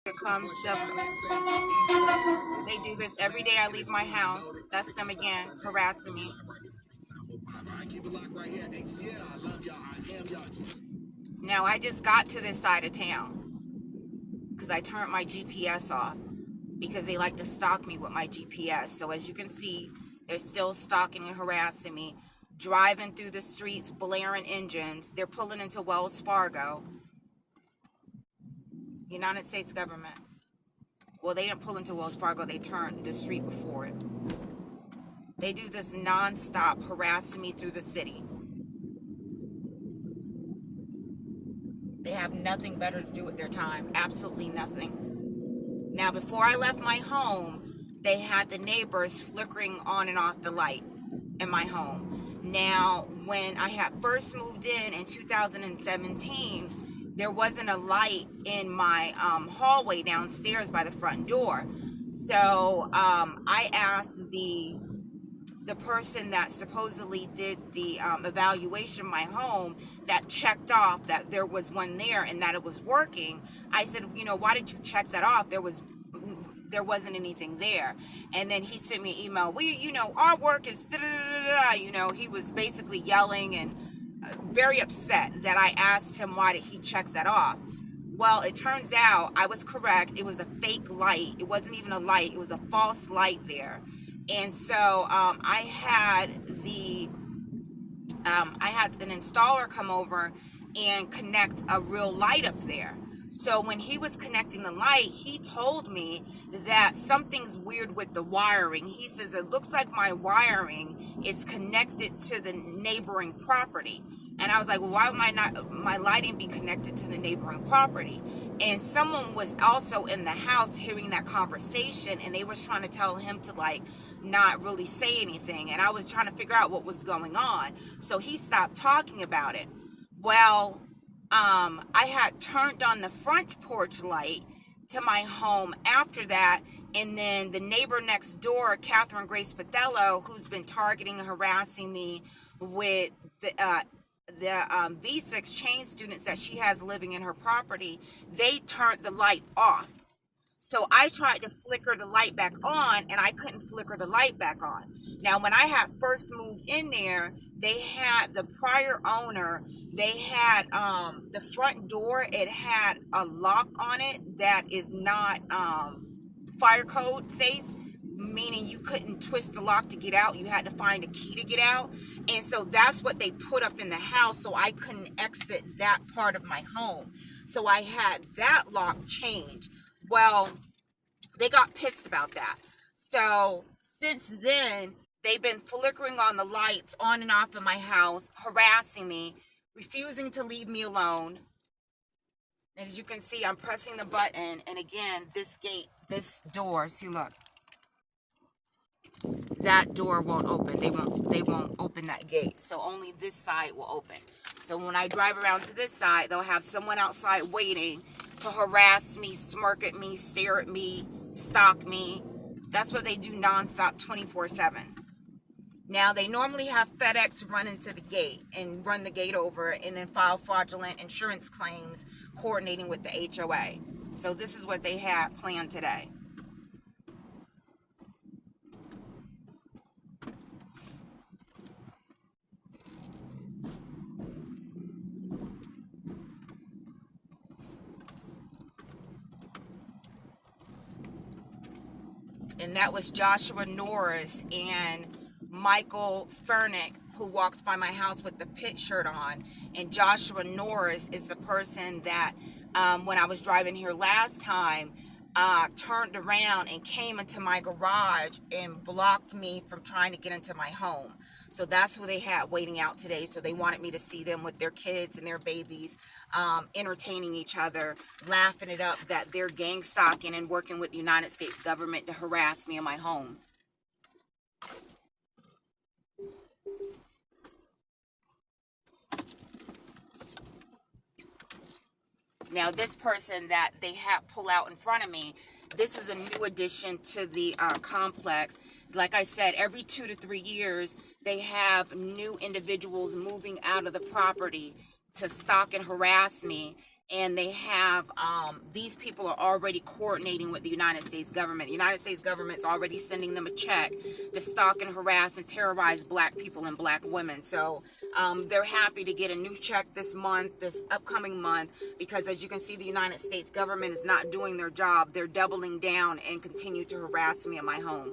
Here comes they do this every day I leave my house. That's them again, harassing me. Now, I just got to this side of town because I turned my GPS off because they like to stalk me with my GPS. So as you can see, they're still stalking and harassing me, driving through the streets, blaring engines. They're pulling into Wells Fargo. United States government. Well, they didn't pull into Wells Fargo. They turned the street before it. They do this non-stop harassing me through the city. They have nothing better to do with their time. Absolutely nothing. Now, before I left my home, they had the neighbors flickering on and off the lights in my home. Now, when I had first moved in 2017, there wasn't a light in my hallway downstairs by the front door. So I asked the person that supposedly did the evaluation of my home, that checked off that there was one there and that it was working. I said, why did you check that off? There wasn't anything there. And then he sent me an email. Our work is he was basically yelling and very upset that I asked him why did he check that off. Well, it turns out I was correct. It was a fake light. It wasn't even a light. It was a false light there. And so I had an installer come over and connect a real light up there. So when he was connecting the light, he told me that something's weird with the wiring. He says, it looks like my wiring is connected to the neighboring property. And I was like, well, why would my lighting be connected to the neighboring property? And someone was also in the house hearing that conversation, and they was trying to tell him to not really say anything. And I was trying to figure out what was going on. So he stopped talking about it. Well, I had turned on the front porch light to my home after that, and then the neighbor next door, Catherine Grace Pathello, who's been targeting and harassing me with the V6 chain students that she has living in her property, they turned the light off. So I tried to flicker the light back on, and I couldn't flicker the light back on. Now, when I had first moved in there, they had the prior owner, they had the front door, it had a lock on it that is not fire code safe, meaning you couldn't twist the lock to get out. You had to find a key to get out. And so that's what they put up in the house, so I couldn't exit that part of my home. So I had that lock changed. Well, they got pissed about that. So since then, they've been flickering on the lights on and off in my house, harassing me, refusing to leave me alone. And as you can see, I'm pressing the button, and again, this door, see, look, that door won't open. They won't open that gate. So only this side will open. So when I drive around to this side, they'll have someone outside waiting to harass me, smirk at me, stare at me, stalk me. That's what they do nonstop, 24/7. Now, they normally have FedEx run into the gate and run the gate over and then file fraudulent insurance claims coordinating with the HOA. So this is what they have planned today. And that was Joshua Norris and Michael Furnick, who walks by my house with the pit shirt on. And Joshua Norris is the person that, when I was driving here last time, turned around and came into my garage and blocked me from trying to get into my home. So that's who they had waiting out today. So they wanted me to see them with their kids and their babies, entertaining each other, laughing it up that they're gang stalking and working with the United States government to harass me in my home. Now, this person that they have pull out in front of me, this is a new addition to the complex. Like I said, every 2 to 3 years, they have new individuals moving out of the property to stalk and harass me. and they have these people are already coordinating with the United States government. The United States government's already sending them a check to stalk and harass and terrorize black people and black women. So they're happy to get a new check this month, this upcoming month, because as you can see, the United States government is not doing their job. They're doubling down and continue to harass me in my home.